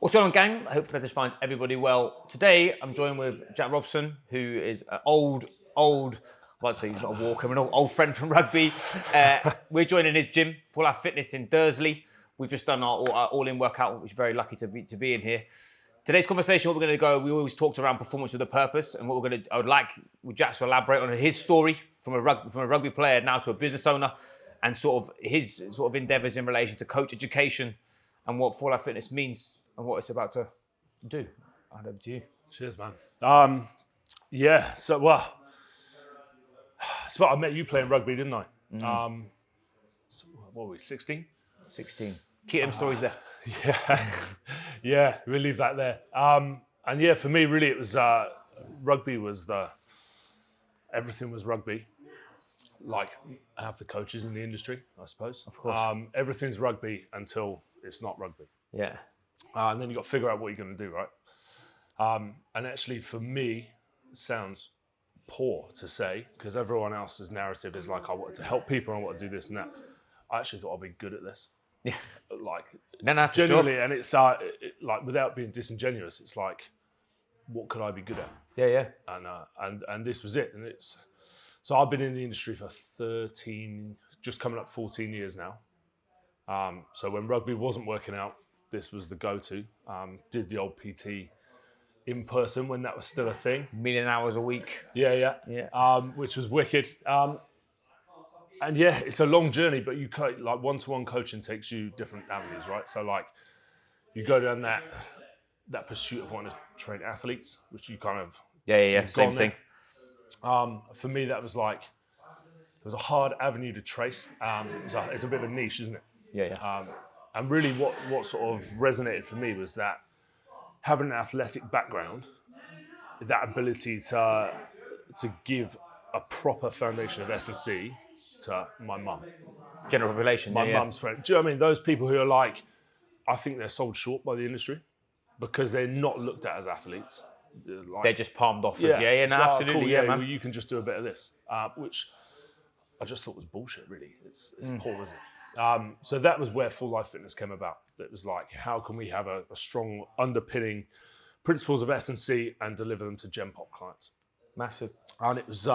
What's going on, gang? I hope this finds everybody well. Today, I'm joined with Jack Robson, who is an old, I'd say he's not a war criminal, old friend from rugby. We're joining his gym, Full Life Fitness in Dursley. We've just done our all-in workout, which is very lucky to be in here. Today's conversation, what we're going to go, we always talked around performance with a purpose, and what we're going to, I would like Jack to elaborate on his story from a rugby player now to a business owner, and sort of his sort of endeavours in relation to coach education and what Full Life Fitness means and what it's about to do. I'll hand over to you. Cheers, man. I met you playing rugby, didn't I? What were we, 16? 16. Keep them stories there. Yeah, we'll leave that there. And yeah, for me, really, it was rugby was everything was rugby. Like, I have the coaches in the industry, I suppose. Of course. Everything's rugby until it's not rugby. Yeah. And then you've got to figure out what you're going to do, right? And actually, for me, it sounds poor to say, because everyone else's narrative is like, I want to help people, I want to do this and that. I actually thought I'd be good at this. Yeah. Like, No, for genuinely, sure. and it's like, without being disingenuous, it's like, what could I be good at? Yeah. And this was it. And so I've been in the industry for 13, just coming up 14 years now. So when rugby wasn't working out, this was the go-to. Did the old PT in person when that was still a thing. 1,000,000 hours a week. Yeah. Which was wicked. And yeah, it's a long journey, but you like one-to-one coaching takes you different avenues, right? So like you go down that pursuit of wanting to train athletes, which you kind of Same thing. For me, that was like it was a hard avenue to trace. It's a bit of a niche, isn't it? Yeah. And really what sort of resonated for me was that having an athletic background, that ability to give a proper foundation of S&C to my mum. General population. My mum's friend. Do you know what I mean? Those people who are like, I think they're sold short by the industry because they're not looked at as athletes. Like, they're just palmed off as, absolutely. Cool, man. well, you can just do a bit of this, which I just thought was bullshit, really. It's poor, isn't it? So that was where Full Life Fitness came about. It was like, how can we have a strong underpinning principles of S&C and deliver them to Gen Pop clients? Massive. And it was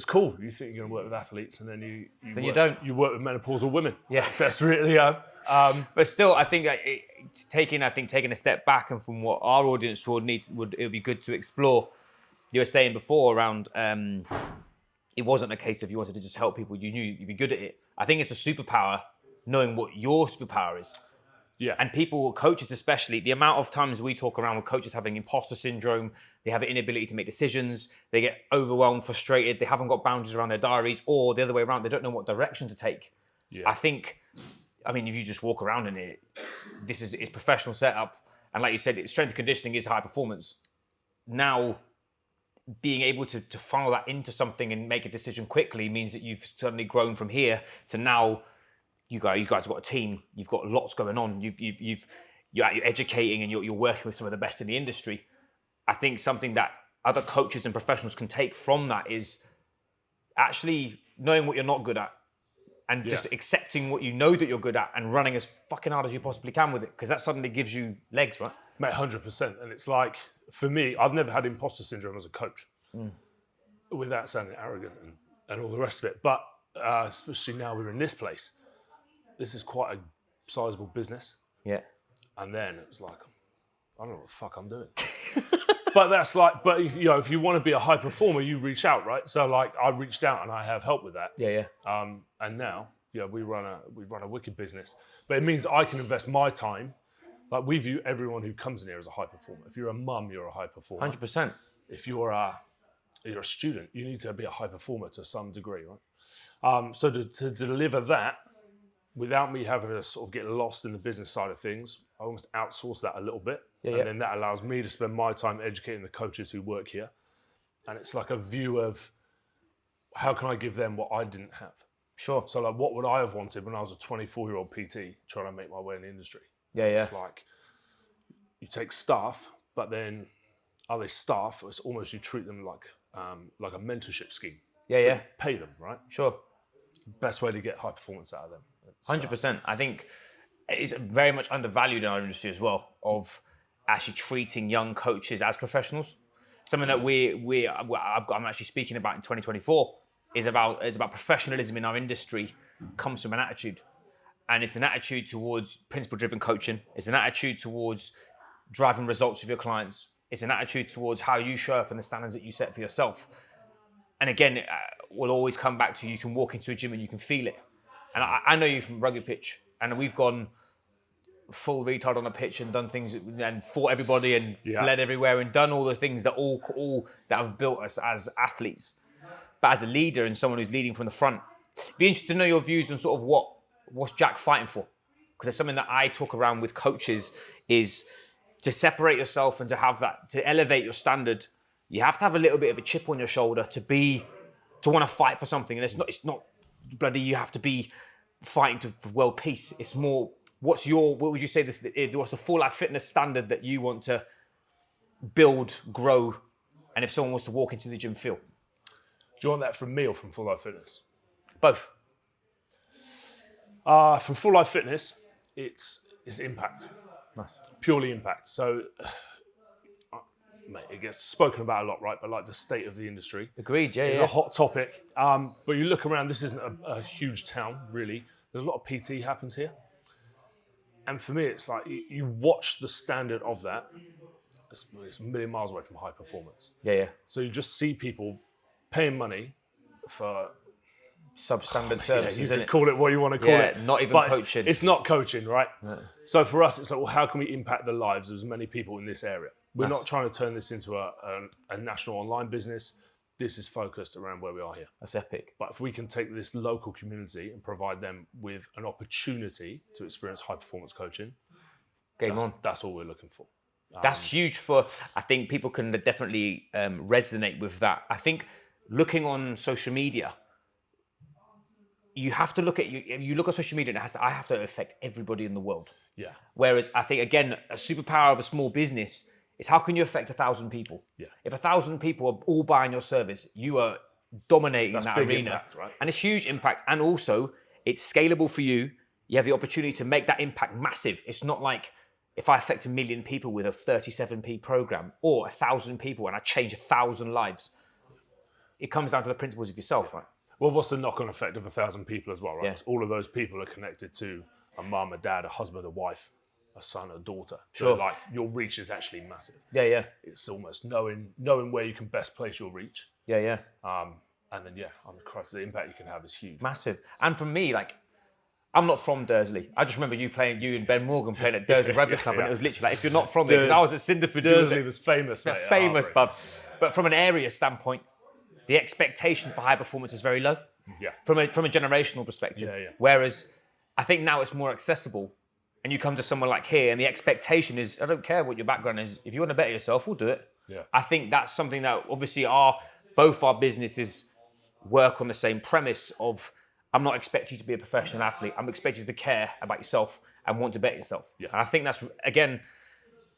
cool. You think you're going to work with athletes, and then you don't. You work with menopausal women. Yeah, that's really. But still, I think taking a step back, and from what our audience it would be good to explore. You were saying before around. It wasn't a case of you wanted to just help people. You knew you'd be good at it. I think it's a superpower, knowing what your superpower is. Yeah. And people, coaches especially, the amount of times we talk around with coaches having imposter syndrome, they have an inability to make decisions, they get overwhelmed, frustrated, they haven't got boundaries around their diaries, or the other way around, they don't know what direction to take. Yeah. If you just walk around in it, it's professional setup. And like you said, strength and conditioning is high performance. Now, being able to funnel that into something and make a decision quickly means that you've suddenly grown from here to now. You guys have got a team. You've got lots going on. You're educating and you're working with some of the best in the industry. I think something that other coaches and professionals can take from that is actually knowing what you're not good at and just accepting what you know that you're good at and running as fucking hard as you possibly can with it, because that suddenly gives you legs, right? Mate, 100%. And it's like, for me, I've never had imposter syndrome as a coach, without sounding arrogant and all the rest of it. But especially now we're in this place, this is quite a sizable business. Yeah. And then it's like, I don't know what the fuck I'm doing. But if you want to be a high performer, you reach out, right? So like, I reached out and I have help with that. Yeah. And now, we run a wicked business, but it means I can invest my time. Like, we view everyone who comes in here as a high performer. If you're a mum, you're a high performer. 100%. If you're a student, you need to be a high performer to some degree, right? So to deliver that, without me having to sort of get lost in the business side of things, I almost outsource that a little bit. And then that allows me to spend my time educating the coaches who work here. And it's like a view of how can I give them what I didn't have? Sure. So like, what would I have wanted when I was a 24-year-old PT trying to make my way in the industry? Yeah. It's like, you take staff, but then are they staff? It's almost, you treat them like a mentorship scheme. Yeah. Pay them, right? Sure. Best way to get high performance out of them. 100%. I think is very much undervalued in our industry as well, of actually treating young coaches as professionals. Something that I'm actually speaking about in 2024 is about professionalism in our industry comes from an attitude. And it's an attitude towards principle-driven coaching. It's an attitude towards driving results with your clients. It's an attitude towards how you show up and the standards that you set for yourself. And again, we'll always come back to you can walk into a gym and you can feel it. And I know you from rugby pitch, and we've gone full retard on a pitch and done things and fought everybody and bled everywhere and done all the things that all that have built us as athletes. But as a leader and someone who's leading from the front, it'd be interesting to know your views on sort of what's Jack fighting for. Because it's something that I talk around with coaches is to separate yourself and to have that, to elevate your standard. You have to have a little bit of a chip on your shoulder to want to fight for something. And it's not bloody, you have to be fighting for world peace. It's more, what would you say what's the full life fitness standard that you want to build, grow, and if someone wants to walk into the gym, feel? Do you want that from me or from Full Life Fitness? Both. From Full Life Fitness, it's impact. Nice. Purely impact. So, mate, it gets spoken about a lot, right? But like the state of the industry. Agreed, yeah. It's a hot topic. But you look around, this isn't a huge town, really. There's a lot of PT happens here. And for me, it's like you watch the standard of that. It's a million miles away from high performance. Yeah. So you just see people paying money for Substandard services, you isn't can it? call it what you want to call it. Not even but coaching. It's not coaching, right? No. So for us, it's like, well, how can we impact the lives of as many people in this area? We're not trying to turn this into a national online business. This is focused around where we are here. That's epic. But if we can take this local community and provide them with an opportunity to experience high performance coaching, that's all we're looking for. That's huge I think people can definitely resonate with that. I think looking on social media, you have to look at, you look at social media and I have to affect everybody in the world. Yeah. Whereas I think, again, a superpower of a small business is how can you affect 1,000 people? Yeah. If 1,000 people are all buying your service, you are dominating that big arena. Impact, right? And it's huge impact. And also, it's scalable for you. You have the opportunity to make that impact massive. It's not like if I affect 1 million people with a 37p program or 1,000 people and I change 1,000 lives. It comes down to the principles of yourself, right? Well, what's the knock-on effect of 1,000 people as well, right? Yeah. All of those people are connected to a mum, a dad, a husband, a wife, a son, a daughter. Sure. So, like, your reach is actually massive. Yeah. It's almost knowing where you can best place your reach. Yeah. And then, Christ, the impact you can have is huge. Massive. And for me, like, I'm not from Dursley. I just remember you and Ben Morgan playing at Dursley Rugby Club, and it was literally like, if you're not from there, because I was at Cinderford. Dursley was famous, mate. Famous pub. But from an area standpoint, the expectation for high performance is very low. Yeah. From a generational perspective. Yeah. Whereas I think now it's more accessible. And you come to somewhere like here, and the expectation is, I don't care what your background is. If you want to better yourself, we'll do it. Yeah. I think that's something that obviously both our businesses work on the same premise of, I'm not expecting you to be a professional athlete. I'm expecting you to care about yourself and want to better yourself. Yeah. And I think that's, again,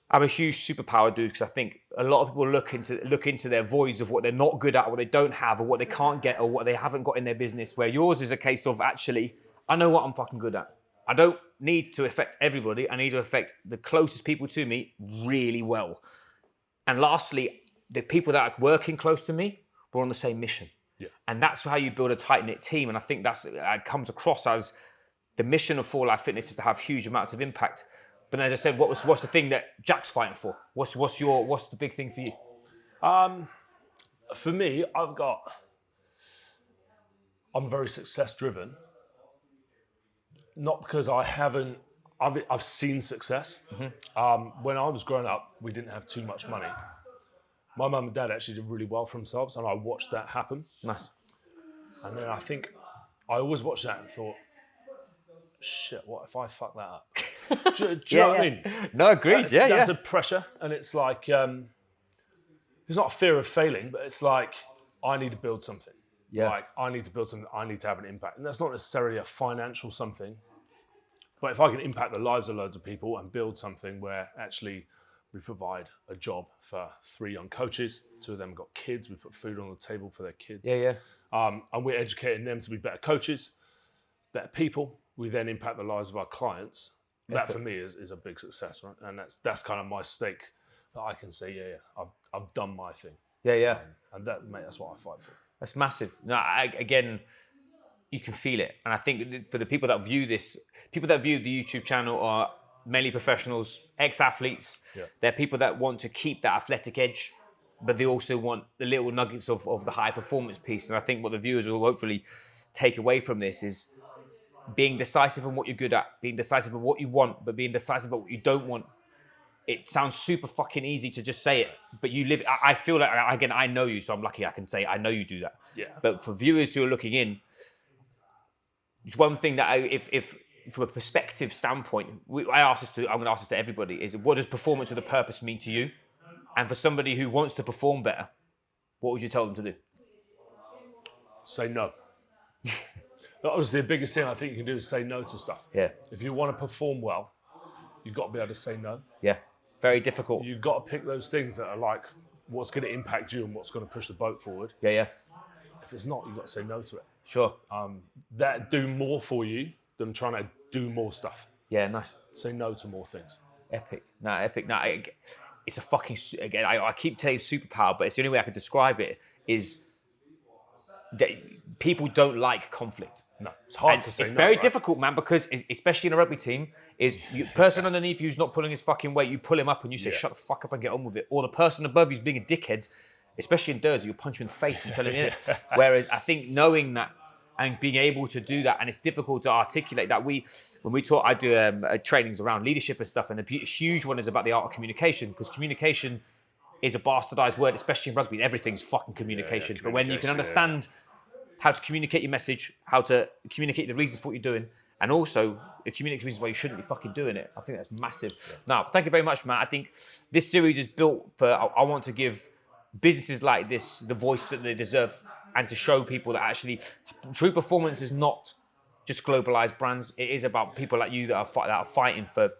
I'm a huge superpower dude because I think a lot of people look into their voids of what they're not good at, or what they don't have, or what they can't get, or what they haven't got in their business, where yours is a case of, actually, I know what I'm fucking good at. I don't need to affect everybody. I need to affect the closest people to me really well. And lastly, the people that are working close to me were on the same mission. Yeah. And that's how you build a tight-knit team. And I think it comes across as the mission of Full Life Fitness is to have huge amounts of impact. But then, as I said, what's the thing that Jack's fighting for? What's the big thing for you? For me, I'm very success driven. Not because I've seen success. Mm-hmm. When I was growing up, we didn't have too much money. My mum and dad actually did really well for themselves, and I watched that happen. Nice. And then I think I always watched that and thought, shit, what if I fuck that up? Do you know what I mean? No, agreed. That's a pressure, and it's like, it's not a fear of failing, but it's like, I need to build something. Yeah. Like, I need to build something, I need to have an impact. And that's not necessarily a financial something, but if I can impact the lives of loads of people and build something where actually we provide a job for 3 young coaches, 2 of them got kids, we put food on the table for their kids. Yeah. And we're educating them to be better coaches, better people. We then impact the lives of our clients. that for me is a big success, right? And that's kind of my stake that I can say, I've done my thing. Yeah. And that, mate, that's what I fight for. That's massive. No, again, you can feel it. And I think for the people that view this, people that view the YouTube channel are mainly professionals, ex-athletes. Yeah. They're people that want to keep that athletic edge, but they also want the little nuggets of the high performance piece. And I think what the viewers will hopefully take away from this is being decisive on what you're good at, being decisive on what you want, but being decisive about what you don't want. It sounds super fucking easy to just say it, but you live. I feel like, again, I know you, so I'm lucky I can say I know you do that. Yeah. But for viewers who are looking in, one thing that if from a perspective standpoint, I'm going to ask this to everybody: is what does performance with a purpose mean to you? And for somebody who wants to perform better, what would you tell them to do? Say no. Obviously, the biggest thing I think you can do is say no to stuff. Yeah. If you want to perform well, you've got to be able to say no. Yeah. Very difficult. You've got to pick those things that are like what's going to impact you and what's going to push the boat forward. Yeah. If it's not, you've got to say no to it. Sure. That do more for you than trying to do more stuff. Yeah, nice. Say no to more things. Epic. It's a fucking, again, I keep saying superpower, but it's the only way I could describe it is that people don't like conflict. No, it's hard to say it's no, very right? difficult, man, because especially in a rugby team, is you person underneath you who's not pulling his fucking weight, you pull him up and you say, shut the fuck up and get on with it. Or the person above you's being a dickhead, especially in Jersey, you punch him in the face and tell him it. Whereas I think knowing that and being able to do that, and it's difficult to articulate that. When we talk, I do trainings around leadership and stuff, and a huge one is about the art of communication, because communication is a bastardized word, especially in rugby. Everything's fucking communication. But when you can understand how to communicate your message, how to communicate the reasons for what you're doing, and also communicate the reasons why you shouldn't be fucking doing it, I think that's massive. Yeah. Now, thank you very much, Matt. I think this series is built for, I want to give businesses like this the voice that they deserve, and to show people that actually true performance is not just globalized brands. It is about people like you that are fighting for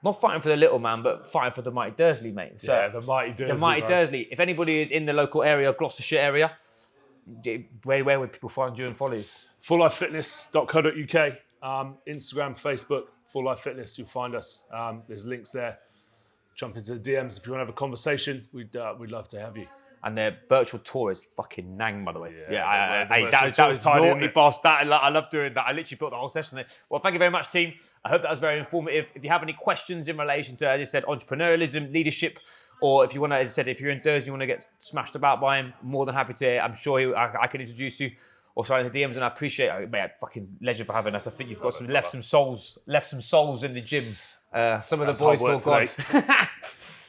not fighting for the little man, but fighting for the mighty Dursley, mate. So, yeah, the mighty Dursley. The mighty Dursley. If anybody is in the local area, Gloucestershire area, where would people find you and follow you? Fulllifefitness.co.uk, Instagram, Facebook, Full Life Fitness. You'll find us. There's links there. Jump into the DMs if you want to have a conversation. We'd love to have you. And their virtual tour is fucking nang, by the way. That was naughty boss. I love doing that. I literally built the whole session on it. Well, thank you very much, team. I hope that was very informative. If you have any questions in relation to, as I said, entrepreneurialism, leadership, or if you want to, as I said, if you're in Dursley, you want to get smashed about by him, more than happy to. I'm sure I can introduce you or sign the DMs, and I appreciate it. Mate, fucking legend for having us. I think you've got left some souls in the gym. Some of the boys still gone.